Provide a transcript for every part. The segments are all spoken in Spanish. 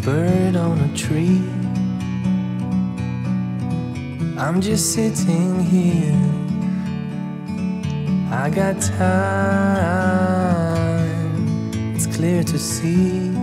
bird on a tree. I'm just sitting here. I got time. It's clear to see.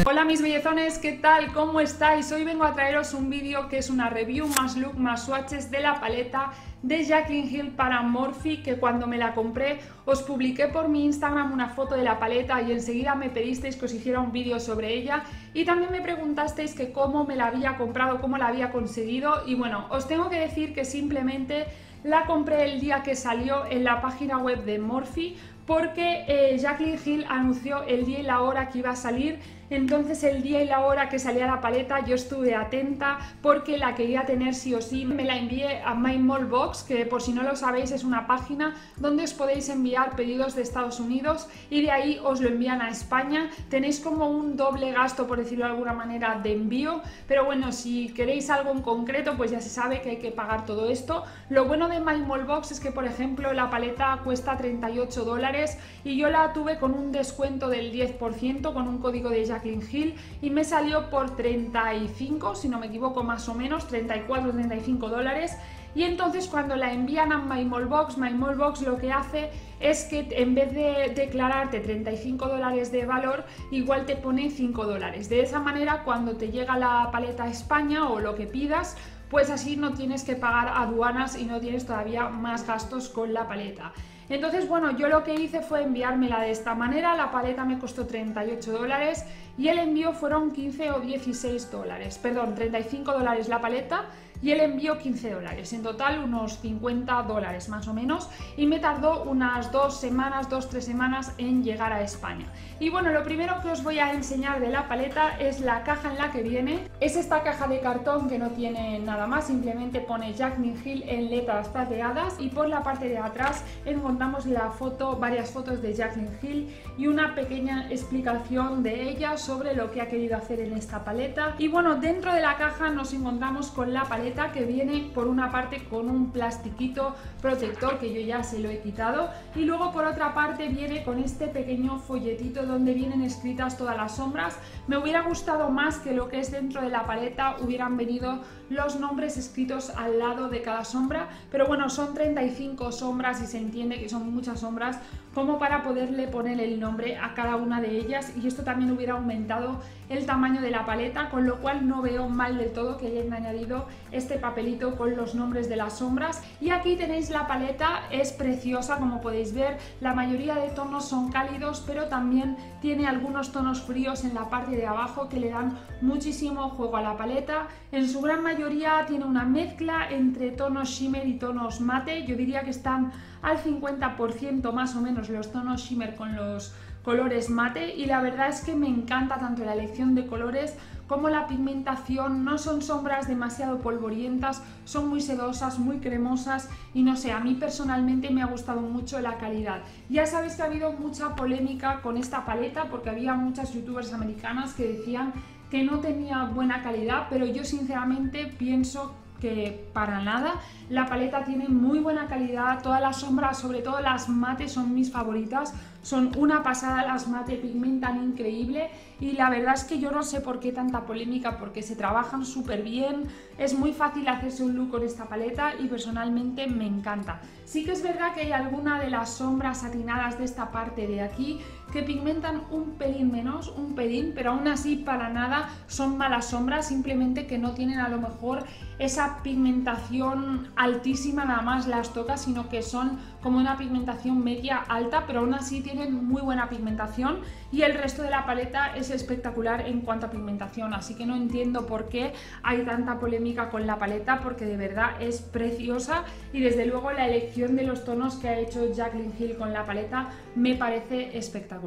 Hola mis bellezones, ¿qué tal? ¿Cómo estáis? Hoy vengo a traeros un vídeo que es una review más look más swatches de la paleta de Jaclyn Hill para Morphe, que cuando me la compré os publiqué por mi Instagram una foto de la paleta y enseguida me pedisteis que os hiciera un vídeo sobre ella y también me preguntasteis que cómo me la había comprado, cómo la había conseguido, y bueno, os tengo que decir que simplemente la compré el día que salió en la página web de Morphe, porque Jaclyn Hill anunció el día y la hora que iba a salir. Entonces el día y la hora que salía la paleta yo estuve atenta porque la quería tener sí o sí. Me la envié a MyMallBox, que por si no lo sabéis es una página donde os podéis enviar pedidos de Estados Unidos y de ahí os lo envían a España. Tenéis como un doble gasto, por decirlo de alguna manera, de envío, pero bueno, si queréis algo en concreto pues ya se sabe que hay que pagar todo esto. Lo bueno de MyMallBox es que, por ejemplo, la paleta cuesta $38 y yo la tuve con un descuento del 10% con un código de Jaclyn Hill y me salió por 35, si no me equivoco, más o menos 34 o 35 dólares. Y entonces cuando la envían a MyMallBox lo que hace es que en vez de declararte 35 dólares de valor, igual te pone 5 dólares. De esa manera, cuando te llega la paleta a España o lo que pidas, pues así no tienes que pagar aduanas y no tienes todavía más gastos con la paleta. Entonces, bueno, yo lo que hice fue enviármela de esta manera. La paleta me costó 38 dólares y el envío fueron 15 o 16 dólares. Perdón, 35 dólares la paleta y el envío 15 dólares. En total unos 50 dólares más o menos, y me tardó unas 2-3 semanas en llegar a España. Y bueno, lo primero que os voy a enseñar de la paleta es la caja en la que viene. Es esta caja de cartón que no tiene nada más, simplemente pone Jaclyn Hill en letras plateadas, y por la parte de atrás encontramos la foto, varias fotos de Jaclyn Hill y una pequeña explicación de ella sobre lo que ha querido hacer en esta paleta. Y bueno, dentro de la caja nos encontramos con la paleta, que viene por una parte con un plastiquito protector que yo ya se lo he quitado, y luego por otra parte viene con este pequeño folletito donde vienen escritas todas las sombras. Me hubiera gustado más que lo que es dentro de la paleta hubieran venido los nombres escritos al lado de cada sombra, pero bueno, son 35 sombras y se entiende que son muchas sombras como para poderle poner el nombre a cada una de ellas, y esto también hubiera aumentado el tamaño de la paleta, con lo cual no veo mal del todo que hayan añadido este papelito con los nombres de las sombras. Y aquí tenéis la paleta, es preciosa como podéis ver, la mayoría de tonos son cálidos, pero también tiene algunos tonos fríos en la parte de abajo que le dan muchísimo juego a la paleta. En su gran mayoría tiene una mezcla entre tonos shimmer y tonos mate. Yo diría que están al 50% más o menos los tonos shimmer con los colores mate, y la verdad es que me encanta tanto la elección de colores como la pigmentación. No son sombras demasiado polvorientas, son muy sedosas, muy cremosas, y no sé, a mí personalmente me ha gustado mucho la calidad. Ya sabéis que ha habido mucha polémica con esta paleta porque había muchas youtubers americanas que decían que no tenía buena calidad, pero yo sinceramente pienso que para nada. La paleta tiene muy buena calidad, todas las sombras, sobre todo las mate, son mis favoritas, son una pasada. Las mate pigmentan increíble y la verdad es que yo no sé por qué tanta polémica, porque se trabajan súper bien, es muy fácil hacerse un look con esta paleta y personalmente me encanta. Sí que es verdad que hay alguna de las sombras satinadas de esta parte de aquí que pigmentan un pelín menos, un pelín, pero aún así para nada son malas sombras, simplemente que no tienen a lo mejor esa pigmentación altísima nada más las tocas, sino que son como una pigmentación media alta, pero aún así tienen muy buena pigmentación, y el resto de la paleta es espectacular en cuanto a pigmentación, así que no entiendo por qué hay tanta polémica con la paleta, porque de verdad es preciosa, y desde luego la elección de los tonos que ha hecho Jaclyn Hill con la paleta me parece espectacular.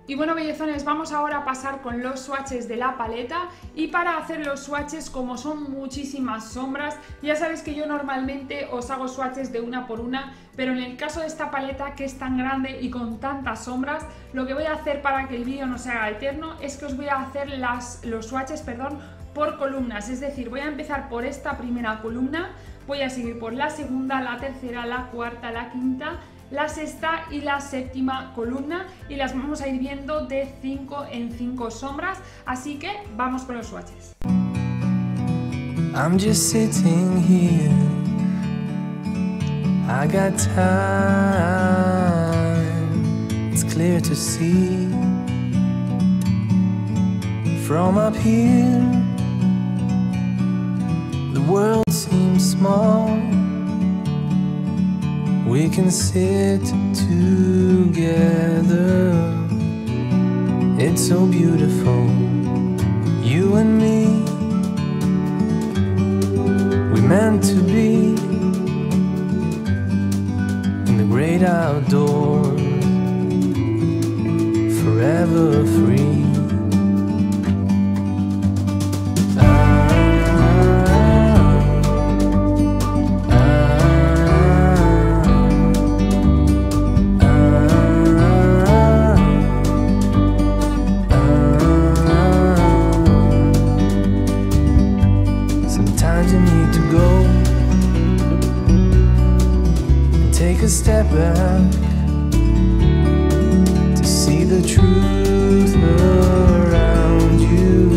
Y bueno, bellezones, vamos ahora a pasar con los swatches de la paleta, y para hacer los swatches, como son muchísimas sombras, ya sabéis que yo normalmente os hago swatches de una por una, pero en el caso de esta paleta, que es tan grande y con tantas sombras, lo que voy a hacer para que el vídeo no se haga eterno es que os voy a hacer los swatches, por columnas, es decir, voy a empezar por esta primera columna, voy a seguir por la segunda, la tercera, la cuarta, la quinta, la sexta y la séptima columna y las vamos a ir viendo de 5 en 5 sombras, así que vamos con los swatches. I'm just sitting here. I got time. It's clear to see from up here. The world seems small. We can sit together. It's so beautiful, you and me. We meant to be in the great outdoors, forever free. Sometimes you need to go and take a step back to see the truth around you.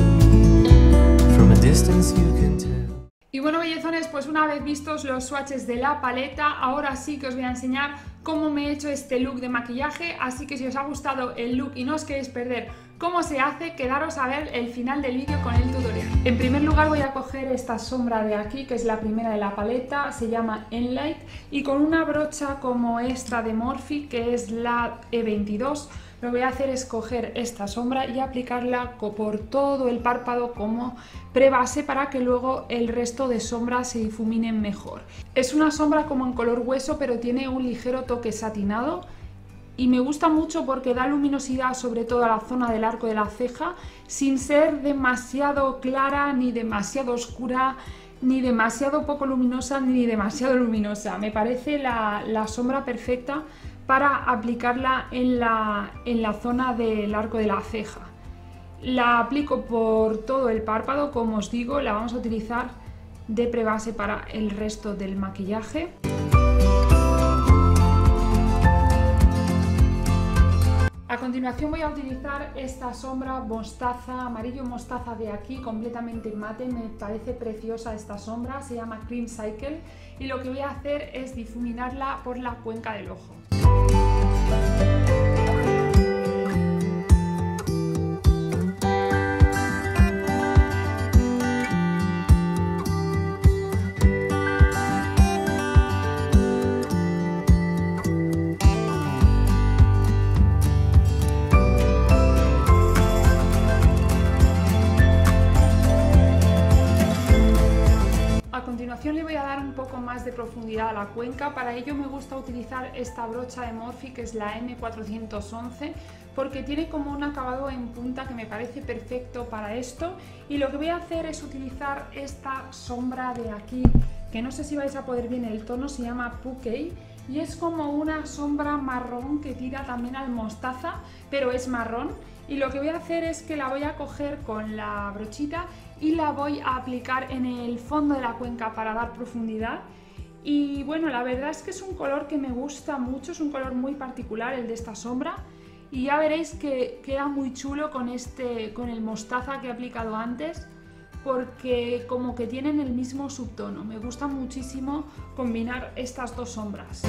From a distance you can tell. Y bueno, bellezones, pues una vez vistos los swatches de la paleta, ahora sí que os voy a enseñar cómo me he hecho este look de maquillaje, así que si os ha gustado el look y no os queréis perder cómo se hace, quedaros a ver el final del vídeo con el tutorial. En primer lugar voy a coger esta sombra de aquí, que es la primera de la paleta, se llama Enlight, y con una brocha como esta de Morphe, que es la E22, lo que voy a hacer es coger esta sombra y aplicarla por todo el párpado como prebase para que luego el resto de sombras se difuminen mejor. Es una sombra como en color hueso, pero tiene un ligero toque satinado y me gusta mucho porque da luminosidad sobre todo a la zona del arco de la ceja, sin ser demasiado clara ni demasiado oscura, ni demasiado poco luminosa ni demasiado luminosa. Me parece la sombra perfecta para aplicarla en la zona del arco de la ceja. La aplico por todo el párpado, como os digo, la vamos a utilizar de prebase para el resto del maquillaje. A continuación voy a utilizar esta sombra mostaza, amarillo mostaza de aquí, completamente mate. Me parece preciosa esta sombra, se llama Cream Cycle, y lo que voy a hacer es difuminarla por la cuenca del ojo. A continuación le voy a dar un poco más de profundidad a la cuenca. Para ello me gusta utilizar esta brocha de Morphe, que es la M411, porque tiene como un acabado en punta que me parece perfecto para esto. Y lo que voy a hacer es utilizar esta sombra de aquí, que no sé si vais a poder ver el tono, se llama Pookie, y es como una sombra marrón que tira también al mostaza, pero es marrón. Y lo que voy a hacer es que la voy a coger con la brochita y la voy a aplicar en el fondo de la cuenca para dar profundidad. Y bueno, la verdad es que es un color que me gusta mucho, es un color muy particular el de esta sombra, y ya veréis que queda muy chulo con el mostaza que he aplicado antes, porque como que tienen el mismo subtono. Me gusta muchísimo combinar estas dos sombras.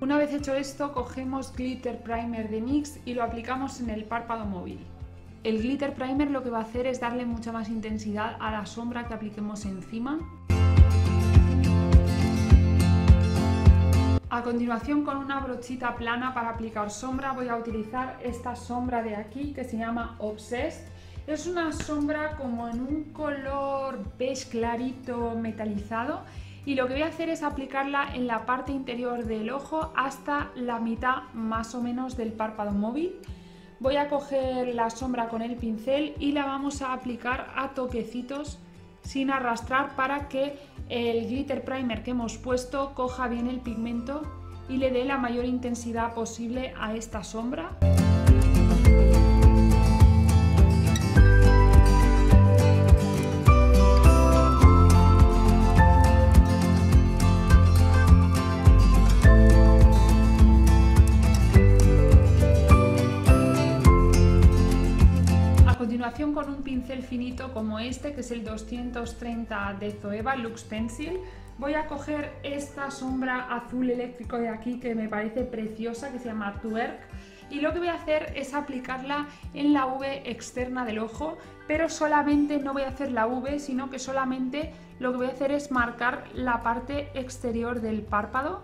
Una vez hecho esto, cogemos Glitter Primer de NYX y lo aplicamos en el párpado móvil. El Glitter Primer lo que va a hacer es darle mucha más intensidad a la sombra que apliquemos encima. A continuación, con una brochita plana para aplicar sombra, voy a utilizar esta sombra de aquí que se llama Obsessed. Es una sombra como en un color beige clarito metalizado, y lo que voy a hacer es aplicarla en la parte interior del ojo hasta la mitad más o menos del párpado móvil. voy a coger la sombra con el pincel y la vamos a aplicar a toquecitos sin arrastrar para que el glitter primer que hemos puesto coja bien el pigmento y le dé la mayor intensidad posible a esta sombra. Con un pincel finito como este, que es el 230 de Zoeva Luxe Pencil, voy a coger esta sombra azul eléctrico de aquí que me parece preciosa, que se llama Twerk, y lo que voy a hacer es aplicarla en la V externa del ojo, pero solamente no voy a hacer la V, sino que solamente lo que voy a hacer es marcar la parte exterior del párpado.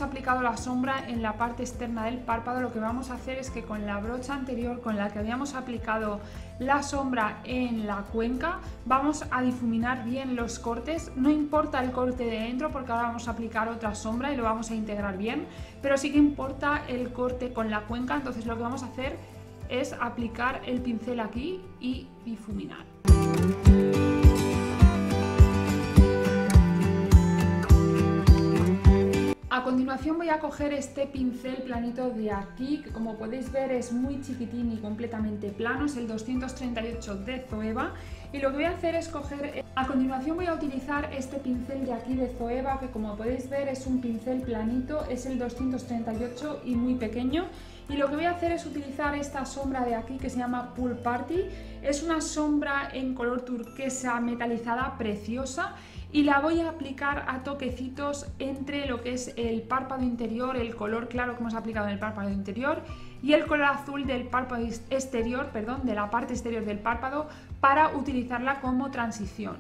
Aplicado la sombra en la parte externa del párpado, lo que vamos a hacer es que con la brocha anterior con la que habíamos aplicado la sombra en la cuenca vamos a difuminar bien los cortes. No importa el corte de dentro porque ahora vamos a aplicar otra sombra y lo vamos a integrar bien, pero sí que importa el corte con la cuenca. Entonces lo que vamos a hacer es aplicar el pincel aquí y difuminar. A continuación voy a coger este pincel planito de aquí, que como podéis ver es muy chiquitín y completamente plano, es el 238 de Zoeva, y lo que voy a hacer es coger... A continuación voy a utilizar este pincel de aquí de Zoeva, que como podéis ver es un pincel planito, es el 238 y muy pequeño, y lo que voy a hacer es utilizar esta sombra de aquí que se llama Pool Party. Es una sombra en color turquesa metalizada preciosa, y la voy a aplicar a toquecitos entre lo que es el párpado interior, el color claro que hemos aplicado en el párpado interior, y el color azul del párpado exterior, perdón, de la parte exterior del párpado, para utilizarla como transición.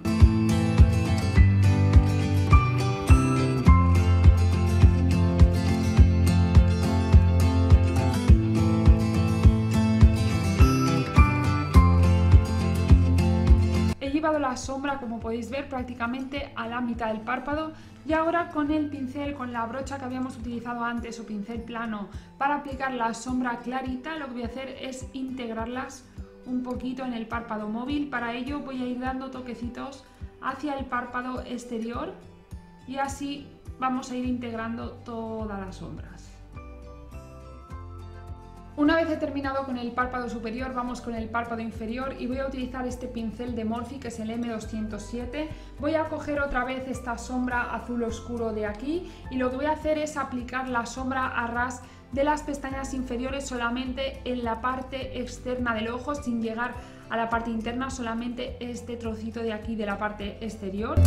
Llevado la sombra, como podéis ver, prácticamente a la mitad del párpado, y ahora con el pincel, con la brocha que habíamos utilizado antes o pincel plano para aplicar la sombra clarita, lo que voy a hacer es integrarlas un poquito en el párpado móvil. Para ello voy a ir dando toquecitos hacia el párpado exterior y así vamos a ir integrando todas las sombras. Una vez he terminado con el párpado superior, vamos con el párpado inferior y voy a utilizar este pincel de Morphe, que es el M207. Voy a coger otra vez esta sombra azul oscuro de aquí y lo que voy a hacer es aplicar la sombra a ras de las pestañas inferiores solamente en la parte externa del ojo, sin llegar a la parte interna, solamente este trocito de aquí de la parte exterior.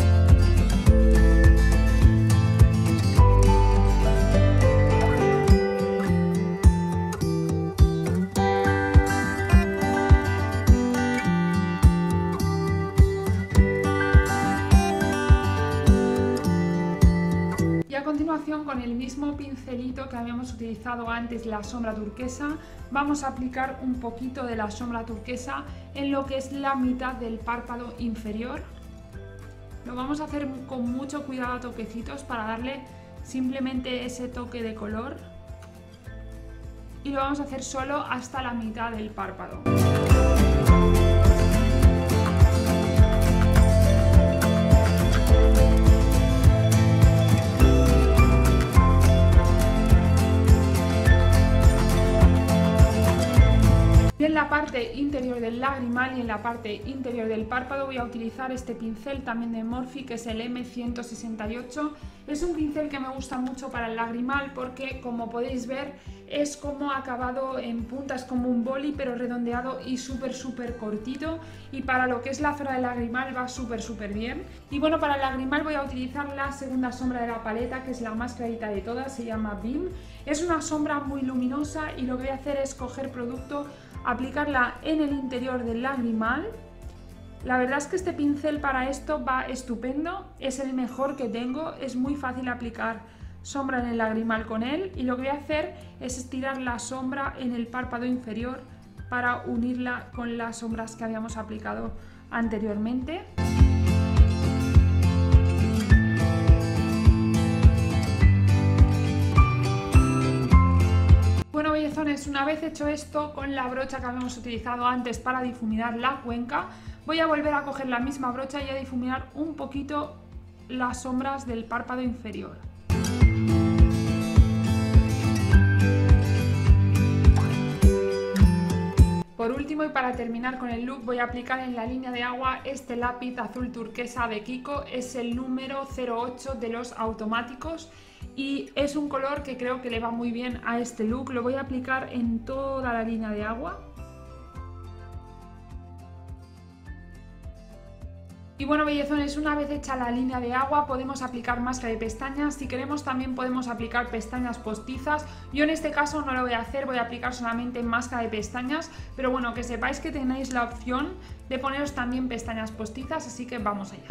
A continuación, con el mismo pincelito que habíamos utilizado antes, la sombra turquesa, vamos a aplicar un poquito de la sombra turquesa en lo que es la mitad del párpado inferior. Lo vamos a hacer con mucho cuidado a toquecitos para darle simplemente ese toque de color, y lo vamos a hacer solo hasta la mitad del párpado. En la parte interior del lagrimal y en la parte interior del párpado voy a utilizar este pincel también de Morphe, que es el M168. Es un pincel que me gusta mucho para el lagrimal porque, como podéis ver, es como acabado en punta, es como un boli pero redondeado y súper cortito, y para lo que es la zona del lagrimal va súper bien. Y bueno, para el lagrimal voy a utilizar la segunda sombra de la paleta, que es la más clarita de todas, se llama Beam. Es una sombra muy luminosa y lo que voy a hacer es coger producto, aplicarla en el interior del lagrimal. La verdad es que este pincel para esto va estupendo, es el mejor que tengo, es muy fácil aplicar sombra en el lagrimal con él, y lo que voy a hacer es estirar la sombra en el párpado inferior para unirla con las sombras que habíamos aplicado anteriormente. Bueno, bellezones, una vez hecho esto, con la brocha que habíamos utilizado antes para difuminar la cuenca, voy a volver a coger la misma brocha y a difuminar un poquito las sombras del párpado inferior. Por último, y para terminar con el look, voy a aplicar en la línea de agua este lápiz azul turquesa de Kiko. Es el número 08 de los automáticos y es un color que creo que le va muy bien a este look. Lo voy a aplicar en toda la línea de agua. Y bueno, bellezones, una vez hecha la línea de agua podemos aplicar máscara de pestañas. Si queremos también podemos aplicar pestañas postizas. Yo en este caso no lo voy a hacer, voy a aplicar solamente máscara de pestañas. Pero bueno, que sepáis que tenéis la opción de poneros también pestañas postizas, así que vamos allá.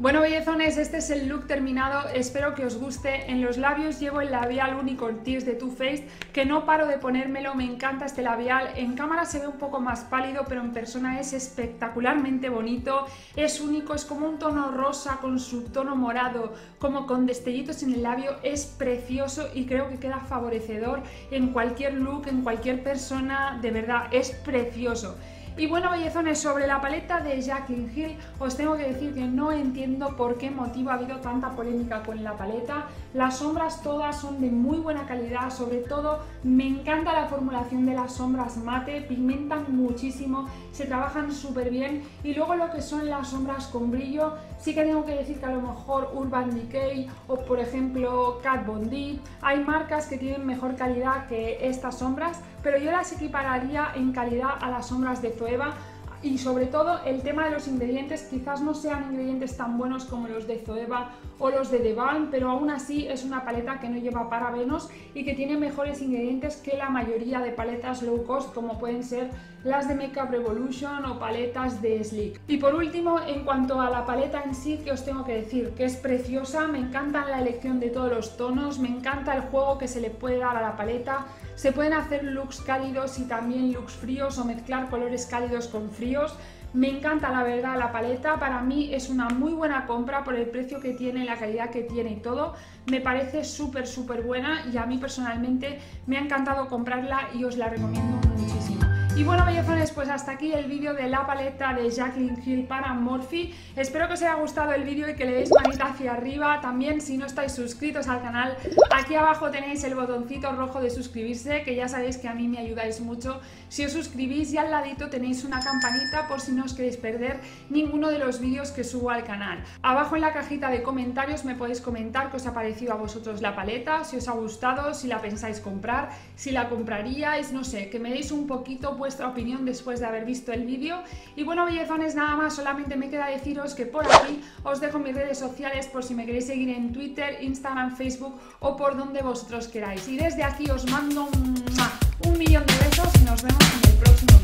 Bueno, bellezones, este es el look terminado, espero que os guste. En los labios llevo el labial Unicorn Tears de Too Faced, que no paro de ponérmelo, me encanta este labial. En cámara se ve un poco más pálido, pero en persona es espectacularmente bonito, es único, es como un tono rosa con su tono morado, como con destellitos en el labio, es precioso y creo que queda favorecedor en cualquier look, en cualquier persona, de verdad, es precioso. Y bueno, bellezones, sobre la paleta de Jaclyn Hill os tengo que decir que no entiendo por qué motivo ha habido tanta polémica con la paleta. Las sombras todas son de muy buena calidad, sobre todo me encanta la formulación de las sombras mate, pigmentan muchísimo, se trabajan súper bien, y luego lo que son las sombras con brillo, sí que tengo que decir que a lo mejor Urban Decay o por ejemplo Kat Von D, hay marcas que tienen mejor calidad que estas sombras, pero yo las equipararía en calidad a las sombras de Zoeva. Y sobre todo el tema de los ingredientes, quizás no sean ingredientes tan buenos como los de Zoeva o los de The Balm, pero aún así es una paleta que no lleva parabenos y que tiene mejores ingredientes que la mayoría de paletas low cost, como pueden ser las de Makeup Revolution o paletas de Sleek. Y por último, en cuanto a la paleta en sí, que os tengo que decir que es preciosa, me encanta la elección de todos los tonos, me encanta el juego que se le puede dar a la paleta. Se pueden hacer looks cálidos y también looks fríos, o mezclar colores cálidos con fríos. Me encanta, la verdad, la paleta. Para mí es una muy buena compra por el precio que tiene, la calidad que tiene y todo. Me parece súper buena y a mí personalmente me ha encantado comprarla y os la recomiendo muchísimo. Y bueno, bellezones, pues hasta aquí el vídeo de la paleta de Jaclyn Hill para Morphe. Espero que os haya gustado el vídeo y que le deis manita hacia arriba. También, si no estáis suscritos al canal, aquí abajo tenéis el botoncito rojo de suscribirse, que ya sabéis que a mí me ayudáis mucho si os suscribís, y al ladito tenéis una campanita por si no os queréis perder ninguno de los vídeos que subo al canal. Abajo en la cajita de comentarios me podéis comentar qué os ha parecido a vosotros la paleta, si os ha gustado, si la pensáis comprar, si la compraríais, no sé, que me deis un poquito vuestra opinión después de haber visto el vídeo. Y bueno, bellezones, nada más, solamente me queda deciros que por aquí os dejo mis redes sociales por si me queréis seguir en Twitter, Instagram, Facebook o por donde vosotros queráis. Y desde aquí os mando un millón de besos y nos vemos en el próximo vídeo.